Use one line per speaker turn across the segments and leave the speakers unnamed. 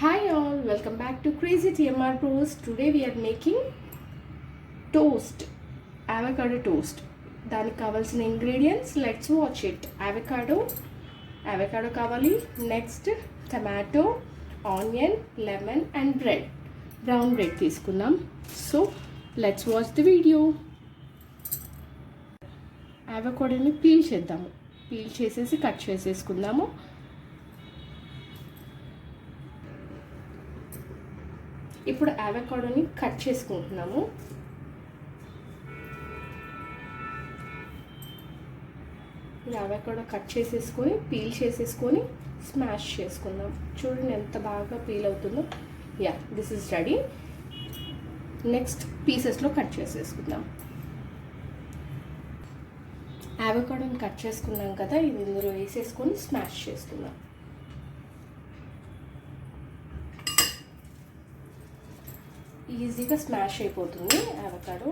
Hi all, welcome back to Crazy TMR Toast. Today we are making toast, avocado toast. దానికి కావాల్సిన ingredients let's watch it. avocado కావాలి. Next tomato, onion, lemon and bread, brown bread తీసుకుందాం. So let's watch the video. అవకాడోని peel చేద్దాము. Peel చేసేసి cut చేసేసుకుందాము. ఇప్పుడు అవకాడోని కట్ చేసుకుంటున్నాము. ఇది అవకాడో కట్ చేసేసుకొని పీల్ చేసేసుకొని స్మాష్ చేసుకుందాం. చూడండి ఎంత బాగా పీల్ అవుతుందో. Yeah, this is ready. Next పీసెస్లో కట్ చేసేసుకుందాం. అవకాడోని కట్ చేసుకున్నాం కదా, ఇది ఇందులో వేసేసుకొని స్మాష్ చేసుకుందాం. ఈజీగా స్మాష్ అయిపోతుంది అవకాడో.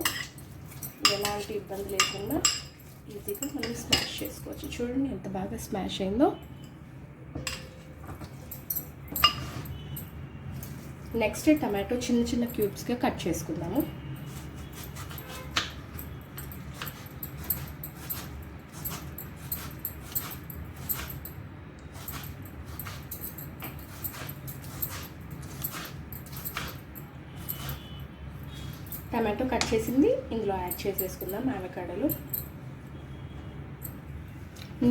ఎలాంటి ఇబ్బంది లేకుండా ఈజీగా మనం స్మాష్ చేసుకోవచ్చు. చూడండి ఎంత బాగా స్మాష్ అయిందో. నెక్స్ట్ టమాటో చిన్న చిన్న క్యూబ్స్గా కట్ చేసుకుందాము. టమాటో కట్ చేసింది ఇందులో యాడ్ చేసేసుకుందాం అవకాడోలో.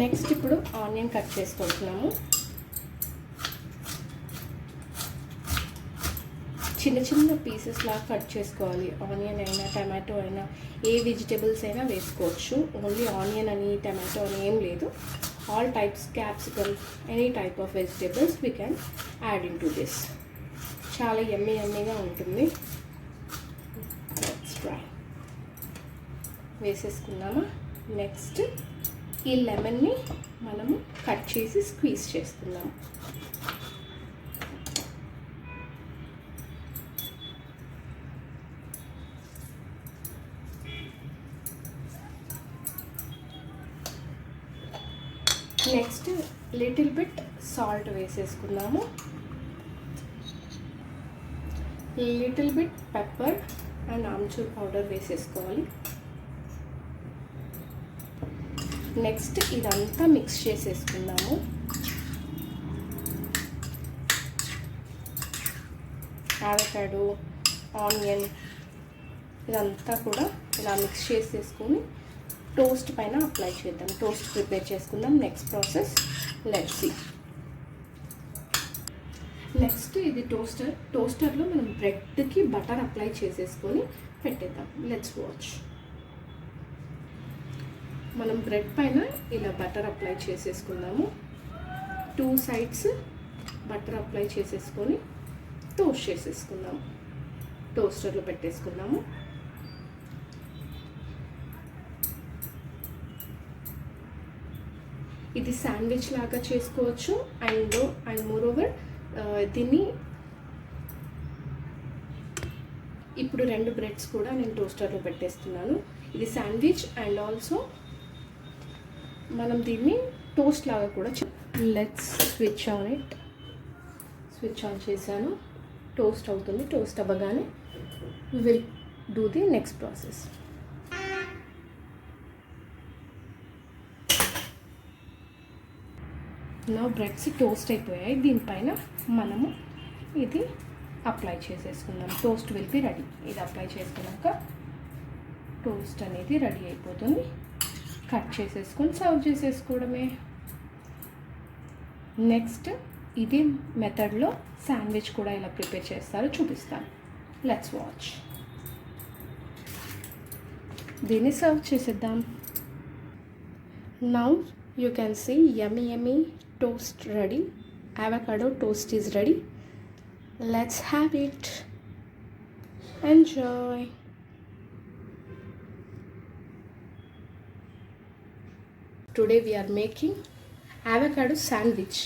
నెక్స్ట్ ఇప్పుడు ఆనియన్ కట్ చేసుకుంటున్నాము. చిన్న చిన్న పీసెస్ లాగా కట్ చేసుకోవాలి. ఆనియన్ అయినా టమాటో అయినా ఏ వెజిటేబుల్స్ అయినా వేసుకోవచ్చు. ఓన్లీ ఆనియన్ అని టమాటో అని ఏం లేదు. All types, capsicum, any type of vegetables we can add in to this. చాలా యమ్మీగా ఉంటుంది. వేసేసుకున్నామా. నెక్స్ట్ ఈ లెమన్ని మనము కట్ చేసి స్క్వీజ్ చేసుకుందాము. నెక్స్ట్ లిటిల్ బిట్ సాల్ట్ వేసేసుకుందాము. Little bit pepper and amchur powder వేసేసుకోవాలి. నెక్స్ట్ ఇదంతా మిక్స్ చేసేసుకుందాము. అవకాడో, ఆనియన్ ఇదంతా కూడా ఇలా మిక్స్ చేసేసుకొని టోస్ట్ పైన అప్లై చేద్దాం. టోస్ట్ ప్రిపేర్ చేసుకుందాం. Next process let's see. Next ఇది టోస్టర్లో మనం బ్రెడ్కి బటర్ అప్లై చేసేసుకొని పెట్టేద్దాం. Let's watch. మనం బ్రెడ్ పైన ఇలా బటర్ అప్లై చేసేసుకుందాము. 2 సైడ్స్ బటర్ అప్లై చేసేసుకొని టోస్ట్ చేసేసుకుందాము. టోస్టర్లో పెట్టేసుకుందాము. ఇది శాండ్విచ్ లాగా చేసుకోవచ్చు. అండ్ మోర్ ఓవర్ దీన్ని ఇప్పుడు 2 బ్రెడ్స్ కూడా నేను టోస్టర్లో పెట్టేస్తున్నాను. ఇది శాండ్విచ్ అండ్ ఆల్సో మనం దీన్ని టోస్ట్ లాగా కూడా let's switch on it. Switch on చేశాను. టోస్ట్ అవుతుంది. టోస్ట్ అవ్వగానే will do the next process. నా బ్రెడ్స్ టోస్ట్ అయిపోయాయి. దీనిపైన మనము ఇది అప్లై చేసేసుకుందాం. Toast will be ready. ఇది అప్లై చేసుకున్నాక టోస్ట్ అనేది రెడీ అయిపోతుంది. కట్ చేసేసుకొని సర్వ్ చేసేసుకోవడమే. నెక్స్ట్ ఇదే మెథడ్లో శాండ్విచ్ కూడా ఇలా ప్రిపేర్ చేస్తారో చూపిస్తాను. Let's watch. దీన్ని సర్వ్ చేసేద్దాం. Now you can see yummy toast ready. Avocado toast is ready. Let's have it. Enjoy. Today we are making avocado sandwich.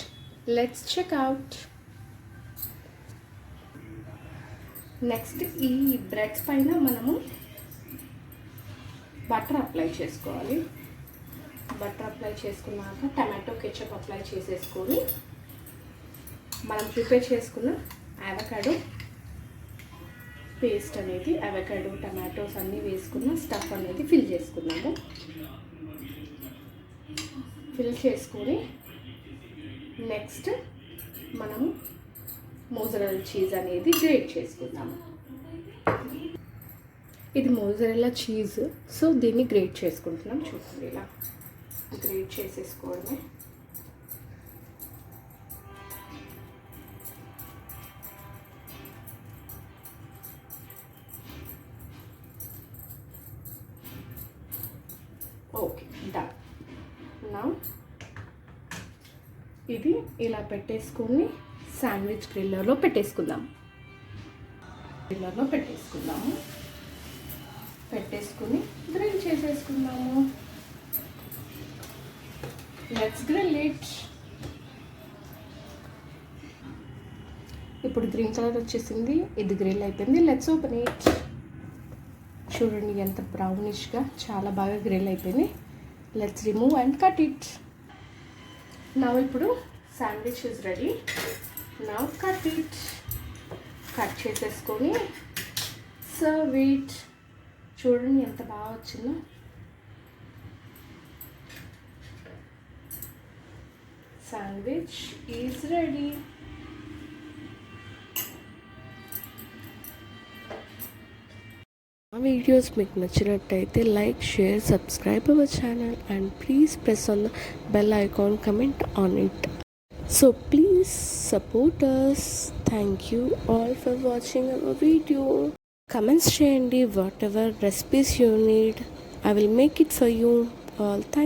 Let's check out. Next ఈ breads పైన మనము butter apply చేసుకోవాలి. Butter apply చేసుకున్నాక tomato ketchup apply చేసేసుకొని మనం prepare చేసుకున్న avocado paste అనేది, avocado tomatoes అన్నీ వేసుకున్న స్టఫ్ అనేది ఫిల్ చేసుకున్నాము. ఫిల్ చేసుకొని నెక్స్ట్ మనము మోజరెల్లా చీజ్ అనేది గ్రేట్ చేసుకుందాము. ఇది మోజరెల్లా చీజ్, సో దీన్ని గ్రేట్ చేసుకుంటున్నాం. చూడండి, ఇలా గ్రేట్ చేసేసుకోవడమే. Okay, done. నా ఇది ఇలా పెట్టేసుకొని శాండ్విచ్ గ్రిల్లర్లో పెట్టేసుకుందాము. పెట్టేసుకుని గ్రిల్ చేసేసుకుందాము. Let's grill it. ఇప్పుడు గ్రీన్ కలర్ వచ్చేసింది, ఇది గ్రిల్ అయిపోయింది. Let's open it. చూడండి ఎంత బ్రౌనిష్గా, చాలా బాగా గ్రిల్ అయిపోయింది. Let's remove and cut it. నా ఇప్పుడు శాండ్విచ్ ఇస్ రెడీ. నా కట్ ఇట్. కట్ చేసేసుకొని సర్వ్ ఇట్. చూడండి ఎంత బాగా వచ్చిందో. Sandwich is ready.
మా వీడియోస్ మీకు నచ్చినట్టయితే like, share, subscribe our channel and please press on the bell icon, comment on it. So please support us. Thank you all for watching our video. Comments చేయండి, whatever recipes you need, I will make it for you all. Thank you.